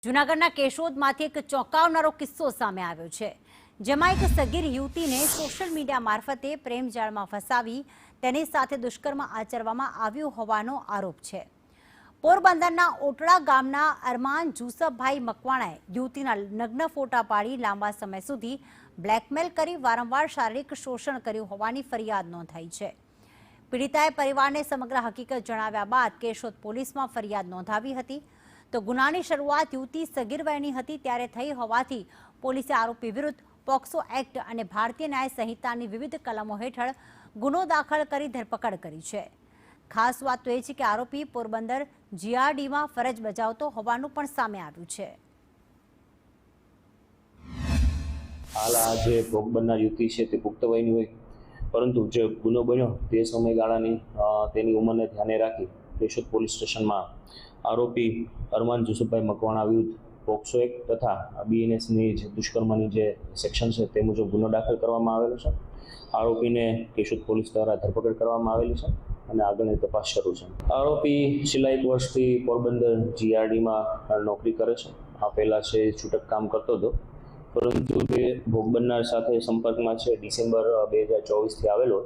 જૂનાગઢના કેશોદમાંથી એક ચોંકાવનારો કિસ્સો સામે આવ્યો છે, જેમાં એક સગીર યુવતીને સોશિયલ મીડિયા મારફતે પ્રેમજાળમાં ફસાવી તેની સાથે દુષ્કર્મ આચરવામાં આવ્યું હોવાનો આરોપ છે. પોરબંદરના ઓટડા ગામના અરમાન જુસફભાઈ મકવાણાએ યુવતીના નગ્ન ફોટા પાડી લાંબા સમય સુધી બ્લેકમેલ કરી વારંવાર શારીરિક શોષણ કર્યું હોવાની ફરિયાદ નોંધાઈ છે. પીડિતાએ પરિવારને સમગ્ર હકીકત જણાવ્યા બાદ કેશોદ પોલીસમાં ફરિયાદ નોંધાવી હતી. તો ગુનાની શરૂઆત યુવતી સગીર વયની હતી ત્યારે થઈ હોવાથી પોલીસે આરોપી વિરુદ્ધ પોક્સો એક્ટ અને ભારતીય ન્યાય સંહિતાની વિવિધ કલમો હેઠળ ગુનો દાખલ કરી ધરપકડ કરી છે. ખાસ વાત તો એ છે કે આરોપી પોરબંદર જીઆરડીમાં ફરજ બજાવતો હોવાનું પણ સામે આવ્યું છે. હાલ આ જે ભોગ બનનાર યુવતી છે તે પુખ્ત વયની હોય, પરંતુ જે ગુનો બન્યો તે સમયગાળાની તેની ઉંમરને ધ્યાને રાખી કેશોદ પોલીસ સ્ટેશનમાં આરોપી અરમાન જુસફભાઈ મકવાણા વિરુદ્ધ પોક્સો એક્ટ તથા બીએનએસની જે દુષ્કર્મની જે સેક્શન છે તે મુજબ ગુનો દાખલ કરવામાં આવેલો છે. આરોપીને કેશોદ પોલીસ દ્વારા ધરપકડ કરવામાં આવેલી છે અને આગળની તપાસ શરૂ છે. આરોપી છેલ્લા 1 વર્ષથી પોરબંદર જીઆરડીમાં નોકરી કરે છે. આ પહેલાં છે છૂટક કામ કરતો હતો, પરંતુ તે ભોગ બનનાર સાથે સંપર્કમાં છે ડિસેમ્બર 2024થી આવેલો